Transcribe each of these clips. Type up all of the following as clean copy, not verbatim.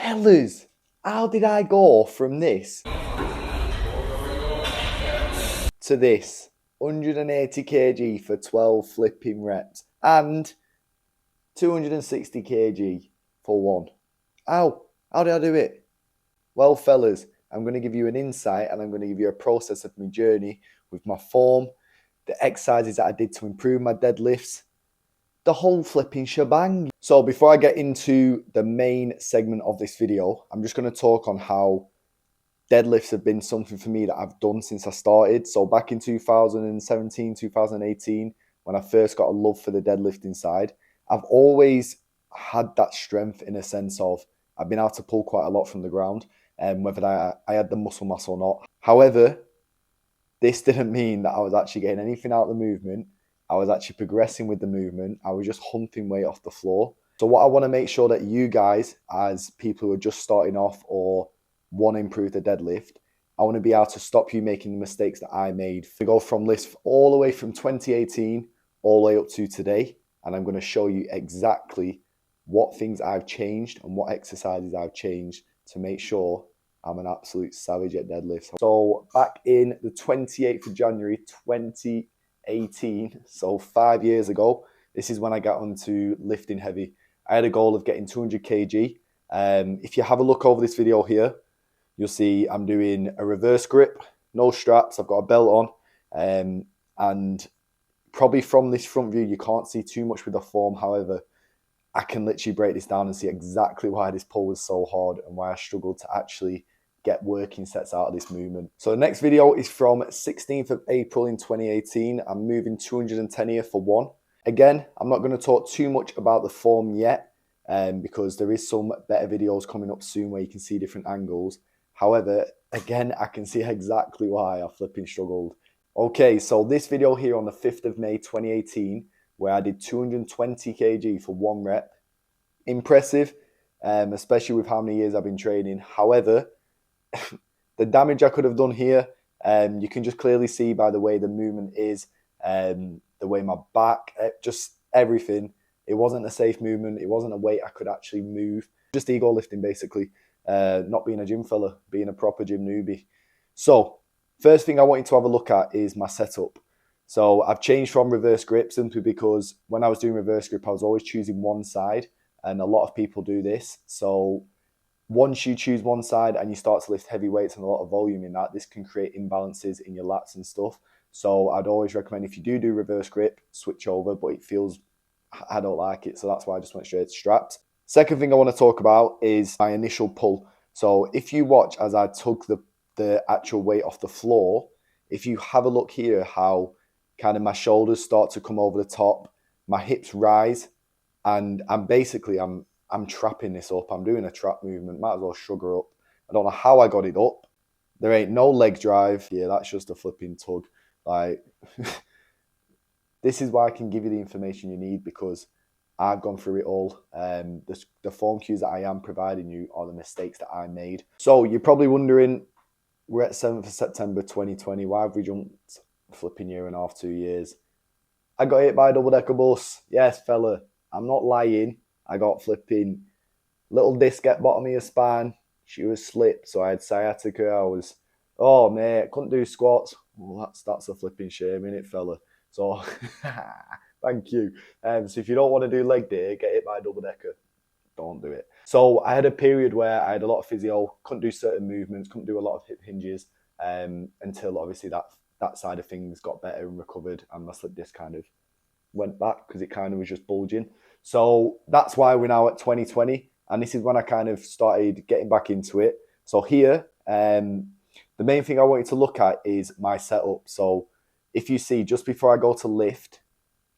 Fellas, how did I go from this to this? 180 kg for 12 flipping reps and 260 kg for one. How did I do it? Well, fellas, I'm going to give you an insight and I'm going to give you a process of my journey with my form, the exercises that I did to improve my deadlifts, the whole flipping shebang. So before I get into the main segment of this video, I'm just going to talk on how deadlifts have been something for me that I've done since I started. So back in 2017, 2018, when I first got a love for the deadlifting side, I've always had that strength in a sense of I've been able to pull quite a lot from the ground, and whether I had the muscle mass or not. However, this didn't mean that I was actually getting anything out of the movement. I was actually progressing with the movement. I was just humping weight off the floor. So what I want to make sure that you guys, as people who are just starting off or want to improve the deadlift, I want to be able to stop you making the mistakes that I made. We go from this all the way from 2018 all the way up to today, and I'm going to show you exactly what things I've changed and what exercises I've changed to make sure I'm an absolute savage at deadlifts. So back in the 28th of January 2018, so 5 years ago, this is when I got onto lifting heavy. I had a goal of getting 200 kg. If you have a look over this video here, you'll see I'm doing a reverse grip, no straps, I've got a belt on, and probably from this front view, you can't see too much with the form. However, I can literally break this down and see exactly why this pull was so hard and why I struggled to actually get working sets out of this movement. So the next video is from 16th of April in 2018. I'm moving 210 here for one. Again, I'm not going to talk too much about the form yet, because there is some better videos coming up soon where you can see different angles. However, again, I can see exactly why I flipping struggled. Okay, so this video here on the 5th of May 2018, where I did 220 kg for one rep. Impressive, especially with how many years I've been training. However, the damage I could have done here, you can just clearly see by the way the movement is, the way my back, just everything. It wasn't a safe movement. It wasn't a weight I could actually move. Just ego lifting, basically. Not being a gym fella, being a proper gym newbie. So, first thing I want you to have a look at is my setup. So I've changed from reverse grip simply because when I was doing reverse grip, I was always choosing one side, and a lot of people do this. So once you choose one side and you start to lift heavy weights and a lot of volume in that, this can create imbalances in your lats and stuff. So I'd always recommend if you do reverse grip, switch over, but I don't like it. So that's why I just went straight to straps. Second thing I want to talk about is my initial pull. So if you watch as I took the actual weight off the floor, if you have a look here, how kind of my shoulders start to come over the top, my hips rise, and I'm trapping this up. I'm doing a trap movement. Might as well sugar up. I don't know how I got it up. There ain't no leg drive. Yeah, that's just a flipping tug. Like, this is why I can give you the information you need, because I've gone through it all. The form cues that I am providing you are the mistakes that I made. So you're probably wondering, we're at 7th of September 2020. Why have we jumped flipping year and a half, 2 years? I got hit by a double-decker bus. Yes, fella, I'm not lying. I got flipping little disc at bottom of your spine. She was slipped, so I had sciatica. Oh mate, couldn't do squats. Well, that's a flipping shame, innit, fella? So, thank you. So if you don't want to do leg day, get hit by a double-decker. Don't do it. So I had a period where I had a lot of physio, couldn't do certain movements, couldn't do a lot of hip hinges, until obviously that side of things got better and recovered, and my slip disc kind of went back because it kind of was just bulging. So that's why we're now at 2020, and this is when I kind of started getting back into it. So here, the main thing I want you to look at is my setup. So if you see, just before I go to lift,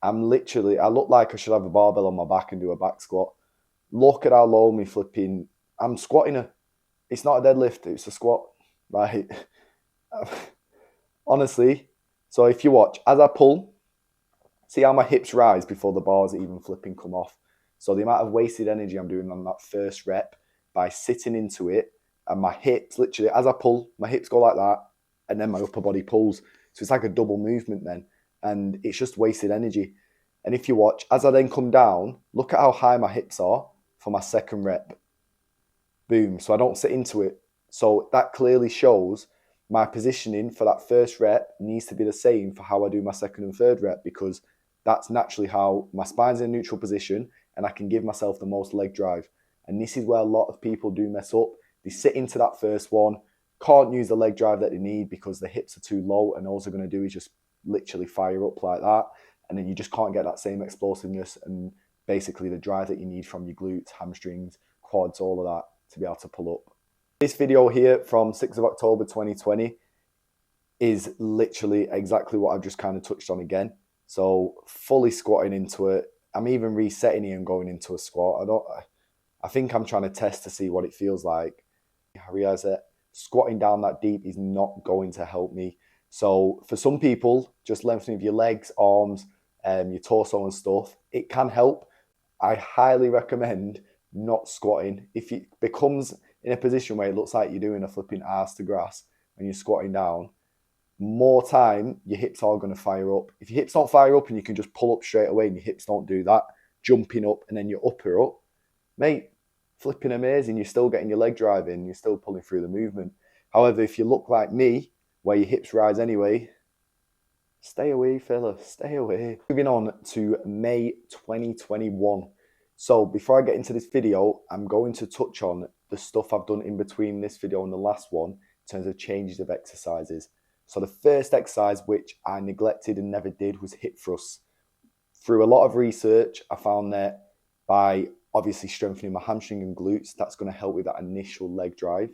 I look like I should have a barbell on my back and do a back squat. Look at how low me flipping, I'm squatting it's not a deadlift, it's a squat. Like, honestly, so if you watch, as I pull, see how my hips rise before the bars even flipping come off. So the amount of wasted energy I'm doing on that first rep by sitting into it, and my hips, literally, as I pull, my hips go like that, and then my upper body pulls. So it's like a double movement then, and it's just wasted energy. And if you watch, as I then come down, look at how high my hips are for my second rep. boom. So I don't sit into it. So that clearly shows my positioning for that first rep needs to be the same for how I do my second and third rep, because that's naturally how my spine's in a neutral position and I can give myself the most leg drive. And this is where a lot of people do mess up. They sit into that first one, can't use the leg drive that they need because the hips are too low, and all they're going to do is just literally fire up like that. And then you just can't get that same explosiveness and basically the drive that you need from your glutes, hamstrings, quads, all of that to be able to pull up. This video here from 6th of October 2020 is literally exactly what I've just kind of touched on again. So fully squatting into it. I'm even resetting here and going into a squat. I think I'm trying to test to see what it feels like. I realize that squatting down that deep is not going to help me. So for some people, just lengthening of your legs, arms, your torso and stuff, it can help. I highly recommend not squatting. If it becomes in a position where it looks like you're doing a flipping arse to grass and you're squatting down, more time, your hips are going to fire up. If your hips don't fire up and you can just pull up straight away and your hips don't do that, jumping up and then your upper up, mate, flipping amazing. You're still getting your leg drive in, you're still pulling through the movement. However, if you look like me, where your hips rise anyway, stay away, fella, stay away. Moving on to May 2021. So before I get into this video, I'm going to touch on the stuff I've done in between this video and the last one in terms of changes of exercises. So the first exercise, which I neglected and never did, was hip thrusts. Through a lot of research, I found that by obviously strengthening my hamstring and glutes, that's going to help with that initial leg drive.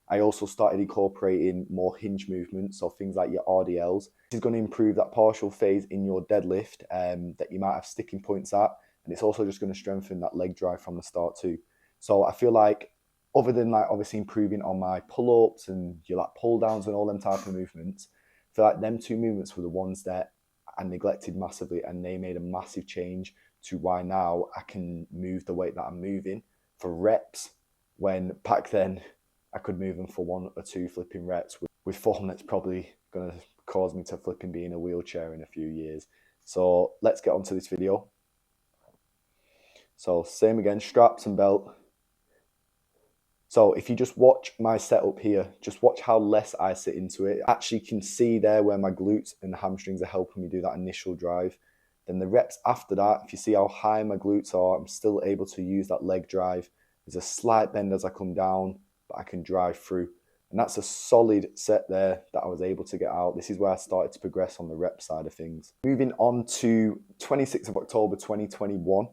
I also started incorporating more hinge movements, so things like your RDLs. This is going to improve that partial phase in your deadlift that you might have sticking points at, and it's also just going to strengthen that leg drive from the start too. So I feel like, other than like obviously improving on my pull-ups and your like pull downs and all them type of movements, I feel like them two movements were the ones that I neglected massively, and they made a massive change to why now I can move the weight that I'm moving for reps, when back then I could move them for 1 or 2 flipping reps with form that's probably going to cause me to flipping be in a wheelchair in a few years. So let's get on to this video. So same again, straps and belt. So if you just watch my setup here, just watch how less I sit into it. I actually can see there where my glutes and hamstrings are helping me do that initial drive. Then the reps after that, if you see how high my glutes are, I'm still able to use that leg drive. There's a slight bend as I come down, but I can drive through. And that's a solid set there that I was able to get out. This is where I started to progress on the rep side of things. Moving on to 26th of October 2021.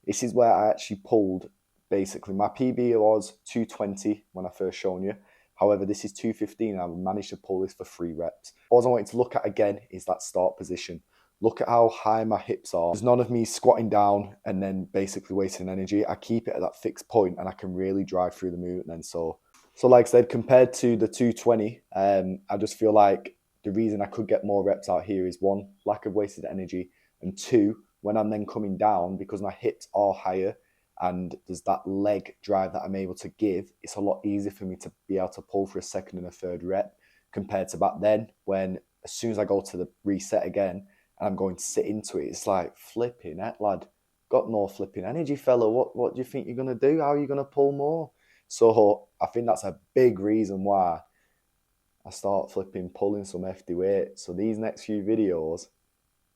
This is where I actually pulled, basically, my PB was 220 when I first shown you. However, this is 215 and I managed to pull this for 3 reps. All I wanted to look at again is that start position. Look at how high my hips are. There's none of me squatting down and then basically wasting energy. I keep it at that fixed point and I can really drive through the movement then. So like I said, compared to the 220, I just feel like the reason I could get more reps out here is 1, lack of wasted energy, and 2, when I'm then coming down, because my hips are higher and there's that leg drive that I'm able to give, it's a lot easier for me to be able to pull for a second and a third rep compared to back then, when as soon as I go to the reset again and I'm going to sit into it, it's like, flipping heck, lad, got no flipping energy, fella. What do you think you're going to do? How are you going to pull more? So I think that's a big reason why I start flipping pulling some hefty weight. So these next few videos,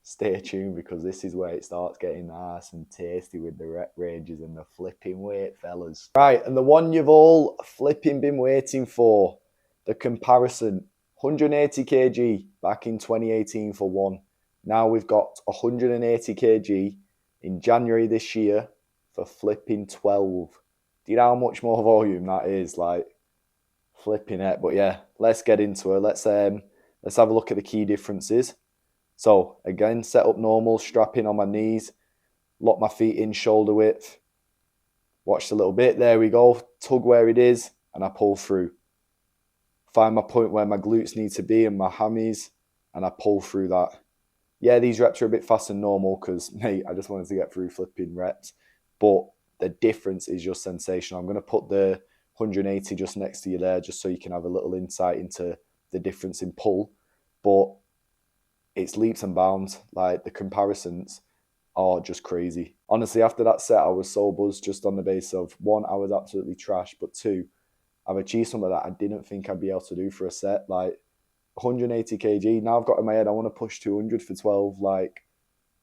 stay tuned, because this is where it starts getting nice and tasty with the rep ranges and the flipping weight, fellas. Right, and the one you've all flipping been waiting for, the comparison. 180 kg back in 2018 for 1. Now we've got 180 kg in January this year for flipping 12. Do you know how much more volume that is? Like, flipping it. But yeah, let's get into it. Let's have a look at the key differences. So again, set up normal, strap in on my knees, lock my feet in shoulder width. Watch a little bit. There we go. Tug where it is, and I pull through. Find my point where my glutes need to be and my hammies, and I pull through that. Yeah, these reps are a bit faster than normal because, mate, I just wanted to get through flipping reps. But the difference is just sensational. I'm going to put the 180 just next to you there, just so you can have a little insight into the difference in pull. But it's leaps and bounds. Like, the comparisons are just crazy. Honestly, after that set, I was so buzzed just on the base of, 1, I was absolutely trash, but 2, I've achieved something that I didn't think I'd be able to do for a set. Like 180 kg. Now I've got in my head, I want to push 200 for 12. Like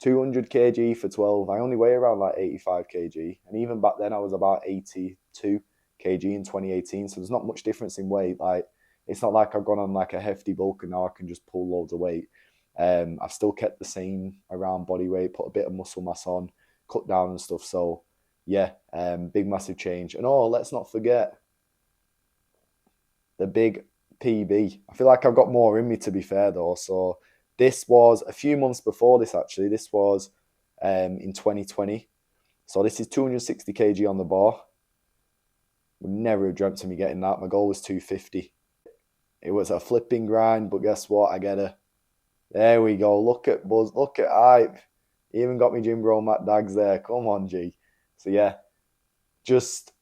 200 kg for 12. I only weigh around like 85 kg. And even back then I was about 82 kg in 2018. So there's not much difference in weight. Like it's not like I've gone on like a hefty bulk and now I can just pull loads of weight. I've still kept the same around body weight, put a bit of muscle mass on, cut down and stuff. So yeah, big massive change. And oh, let's not forget the big PB. I feel like I've got more in me, to be fair though. So this was a few months before this actually. This was in 2020. So this is 260 kg on the bar. Would never have dreamt of me getting that. My goal was 250. It was a flipping grind, but guess what? I get a... There we go. Look at Buzz. Look at hype. Even got me gym bro Matt Dags there. Come on, G. So yeah, just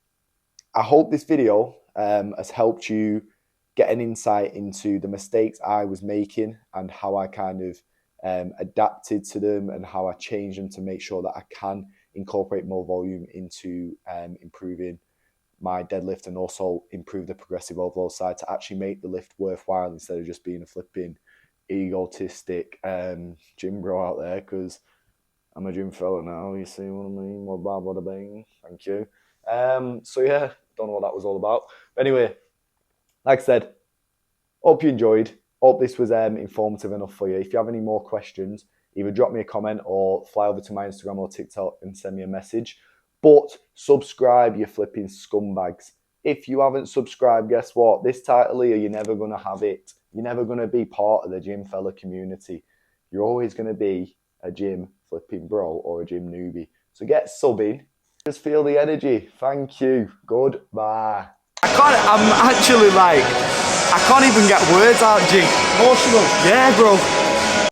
I hope this video has helped you get an insight into the mistakes I was making and how I kind of adapted to them and how I changed them to make sure that I can incorporate more volume into improving my deadlift and also improve the progressive overload side to actually make the lift worthwhile instead of just being a flipping egotistic gym bro out there, because I'm a gym fella now, you see what I mean? What bad, what a bang. Thank you. So yeah, don't know what that was all about. But anyway, like I said, hope you enjoyed. Hope this was informative enough for you. If you have any more questions, either drop me a comment or fly over to my Instagram or TikTok and send me a message. But subscribe, you flipping scumbags. If you haven't subscribed, guess what? This title here, you're never going to have it. You're never going to be part of the gym fella community. You're always going to be a gym flipping bro or a gym newbie. So get subbing. Just feel the energy. Thank you. Goodbye. I'm actually like, I can't even get words out, G. Emotional. Yeah, bro.